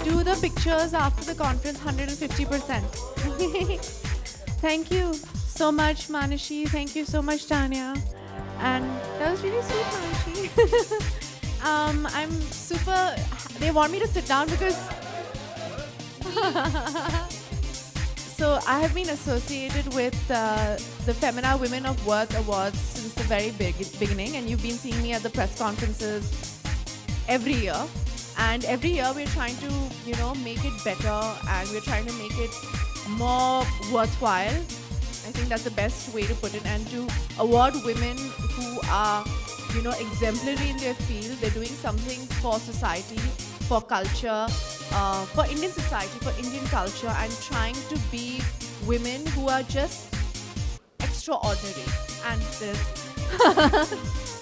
do the pictures after the conference 150%. Thank you so much, Manashi. Thank you so much, Tanya. And that was really sweet, Manashi. I'm super. They want me to sit down because. So I have been associated with the Femina Women of Worth Awards since the very beginning, and you've been seeing me at the press conferences every year. And every year we're trying to, make it better, and we're trying to make it more worthwhile. I think that's the best way to put it. And to award women who are, exemplary in their field. They're doing something for society, for culture, for Indian society, for Indian culture, and trying to be women who are just extraordinary. And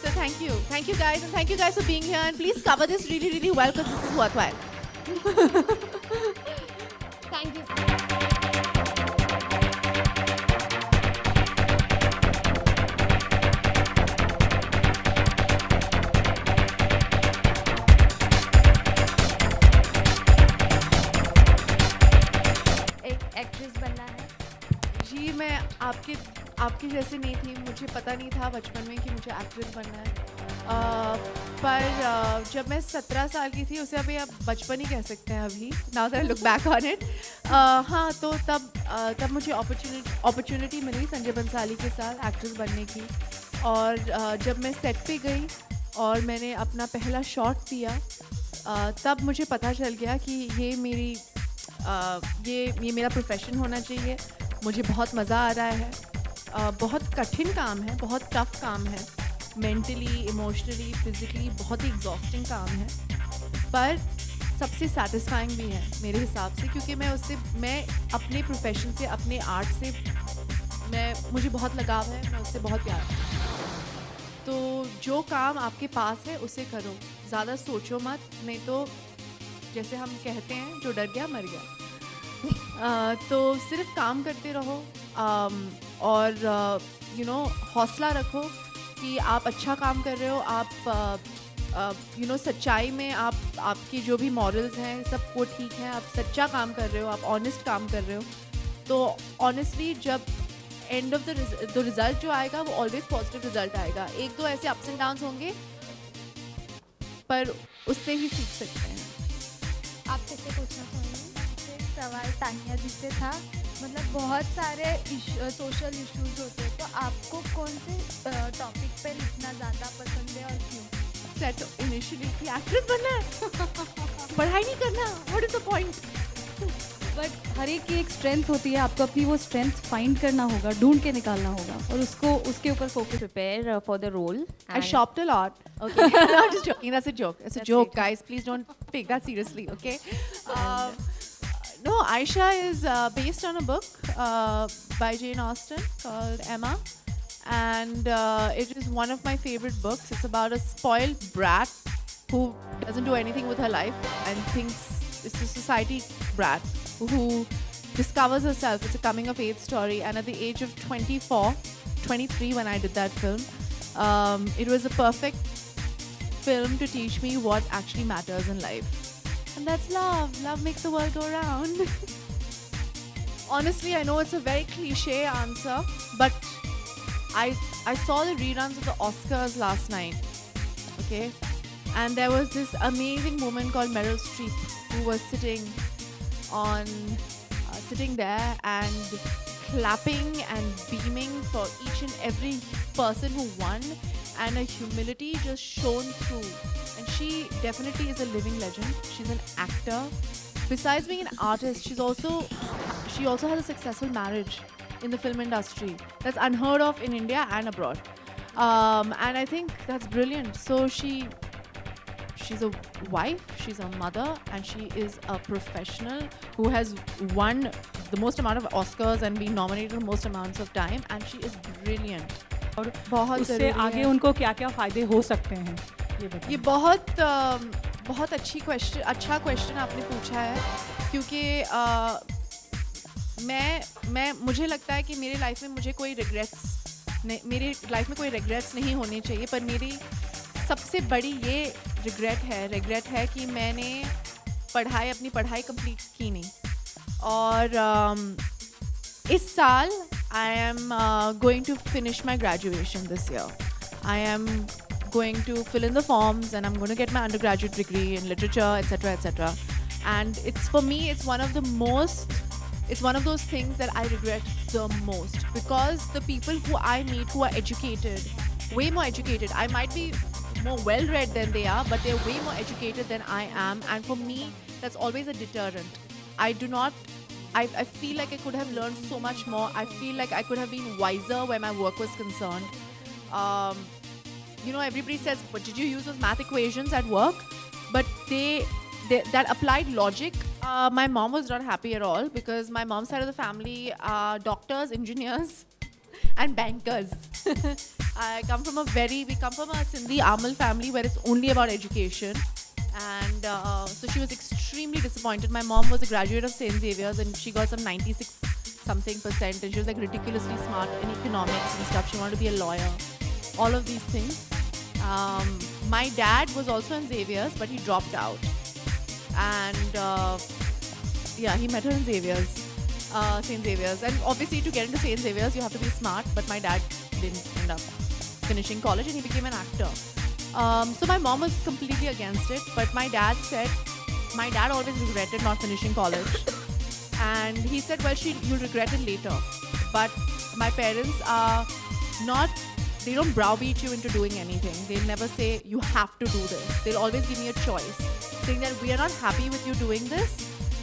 so thank you guys, and thank you guys for being here. And please cover this really, really well because this is worthwhile. Thank you. एक actress बनना है। जी, मैं आपके जैसे नहीं थी। मुझे पता नहीं था बचपन में कि मुझे एक्ट्रेस बनना है। पर जब मैं 17 साल की थी, उसे अभी आप बचपन ही कह सकते हैं अभी, now that I look back on it. हाँ, तो तब मुझे अपॉर्चुनिटी मिली संजय बंसाली के साथ एक्ट्रेस बनने की। और जब मैं सेट पे गई और मैंने अपना पहला शॉट दिया, तब मुझे पता चल गया कि ये मेरा प्रोफेशन होना चाहिए। मुझे बहुत मज़ा आ रहा है। बहुत कठिन काम है, बहुत टफ काम है, मेंटली, इमोशनली, फिज़िकली बहुत ही एग्जॉस्टिंग काम है, पर सबसे सेटिस्फाइंग भी है मेरे हिसाब से, क्योंकि मैं अपने प्रोफेशन से, अपने आर्ट से मुझे बहुत लगाव है, मैं उससे बहुत प्यार करती हूँ। तो जो काम आपके पास है उसे करो, ज़्यादा सोचो मत, नहीं तो जैसे हम कहते हैं जो डर गया मर गया। तो सिर्फ काम करते रहो, और हौसला रखो कि आप अच्छा काम कर रहे हो। आप सच्चाई में आपकी जो भी मॉरल्स हैं सब वो ठीक है, आप सच्चा काम कर रहे हो, आप ऑनेस्ट काम कर रहे हो। तो ऑनेस्टली जब एंड ऑफ द रिज़ल्ट जो आएगा वो ऑलवेज पॉजिटिव रिजल्ट आएगा। एक दो ऐसे अप्स एंड डाउन्स होंगे, पर उससे ही सीख सकते हैं। आप किससे पूछना चाहेंगे? एक सवाल तानिया जी से था, मतलब बहुत सारे सोशल इश्यूज होते हैं, तो आपको कौन से टॉपिक पे लिखना ज़्यादा पसंद है और क्यों? सेट इनिशियली कि एक्ट्रेस बनना है, पढ़ाई नहीं करना, what is the point? But हर एक की एक स्ट्रेंथ होती है, आपको अपनी वो स्ट्रेंथ फाइंड करना होगा, ढूंढ के निकालना होगा और उसके ऊपर focus. Prepare for the role. I shopped a lot. Okay, no, I'm just joking. That's a joke. That's a joke, guys. Please don't take that seriously. Okay. No, Aisha is based on a book by Jane Austen called Emma, and it is one of my favorite books. It's about a spoiled brat who doesn't do anything with her life and thinks it's a society brat who discovers herself. It's a coming of age story, and at the age of 23 when I did that film, it was a perfect film to teach me what actually matters in life. And that's love. Love makes the world go round. Honestly, I know it's a very cliche answer, but I saw the reruns of the Oscars last night. Okay? And there was this amazing woman called Meryl Streep who was sitting there and clapping and beaming for each and every person who won, and her humility just shone through. And she definitely is a living legend. She's an actor. Besides being an artist, she also has a successful marriage in the film industry. That's unheard of in India and abroad. And I think that's brilliant. So she's a wife, she's a mother, and she is a professional who has won the most amount of Oscars and been nominated the most amounts of time, and she is brilliant. और बहुत उससे ज़रूरी आगे है। उनको क्या क्या फ़ायदे हो सकते हैं ये बताइए। ये बहुत अच्छा क्वेश्चन आपने पूछा है, क्योंकि मुझे लगता है कि मेरे लाइफ में मेरे लाइफ में कोई रिग्रेट्स नहीं होने चाहिए, पर मेरी सबसे बड़ी ये रिग्रेट है कि मैंने अपनी पढ़ाई कंप्लीट की नहीं. और इस साल I am going to finish my graduation this year. I am going to fill in the forms and I'm going to get my undergraduate degree in literature, etc., etc. And for me, it's one of those things that I regret the most, because the people who I meet who are educated, way more educated, I might be more well-read than they are, but they're way more educated than I am. And for me, that's always a deterrent. I feel like I could have learned so much more. I feel like I could have been wiser where my work was concerned. Everybody says, but did you use those math equations at work? But that applied logic, my mom was not happy at all, because my mom's side of the family are doctors, engineers, and bankers. We come from a Sindhi Amal family where it's only about education. And so she was extremely disappointed. My mom was a graduate of St. Xavier's and she got some 96% and she was like ridiculously smart in economics and stuff. She wanted to be a lawyer. All of these things. My dad was also in Xavier's, but he dropped out. And he met her in St. Xavier's. And obviously to get into St. Xavier's, you have to be smart. But my dad didn't end up finishing college and he became an actor. So my mom was completely against it, but my dad always regretted not finishing college. And he said, well, you'll regret it later. But my parents they don't browbeat you into doing anything. They'll never say, you have to do this. They'll always give me a choice, saying that we are not happy with you doing this,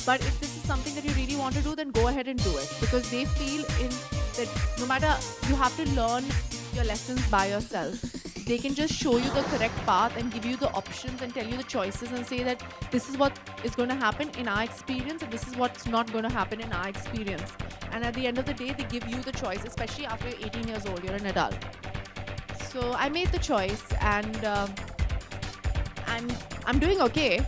but if this is something that you really want to do, then go ahead and do it. Because they feel that no matter, you have to learn your lessons by yourself. They can just show you the correct path and give you the options and tell you the choices and say that this is what is going to happen in our experience and this is what's not going to happen in our experience. And at the end of the day, they give you the choice, especially after you're 18 years old, you're an adult. So I made the choice and I'm doing okay,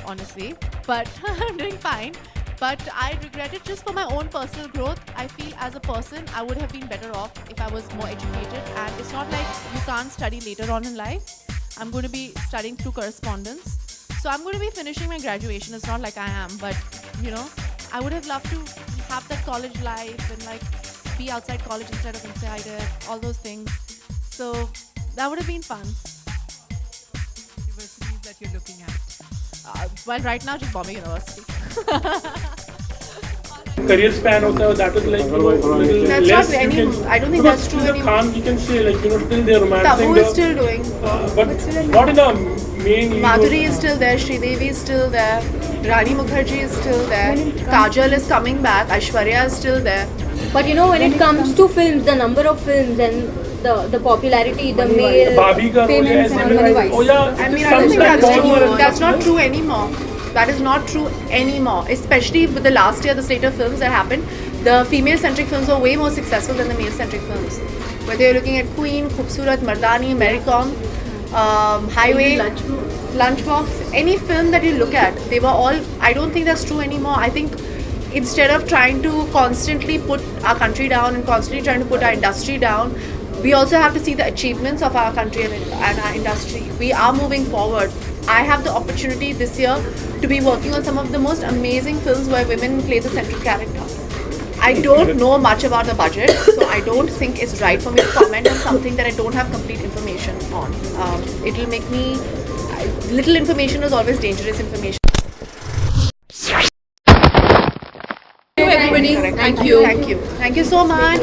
honestly, but I'm doing fine. But I regret it just for my own personal growth. I feel as a person, I would have been better off if I was more educated. And it's not like you can't study later on in life. I'm going to be studying through correspondence. So I'm going to be finishing my graduation. It's not like I am, but I would have loved to have that college life and be outside college instead of inside it, all those things. So that would have been fun. Universities that you're looking at? Well, right now, just Bombay University. Career span hota hai, that is little That's less. not any. I don't think that's true anymore. Khan, you can say till they're romancing. Tabu is still doing. But not in the main. Madhuri is still there. Sridevi is still there. Rani Mukherjee is still there. Kajal is coming back. Aishwarya is still there. But when it comes to films, the number of films and the popularity, the male Bhabhi ka role hai, oh yeah. I mean, I don't think that's true. That's not true anymore. That is not true anymore. Especially with the last year, the slate of films that happened, the female-centric films were way more successful than the male-centric films. Whether you're looking at Queen, Khoobsurat, Mardani, Maricom, Highway, Lunchbox, any film that you look at, they were all. I don't think that's true anymore. I think instead of trying to constantly put our country down and constantly trying to put our industry down, we also have to see the achievements of our country and our industry. We are moving forward. I have the opportunity this year to be working on some of the most amazing films where women play the central character. I don't know much about the budget, so I don't think it's right for me to comment on something that I don't have complete information on. It'll make me... Little information is always dangerous information. Thank you. Thank you so much.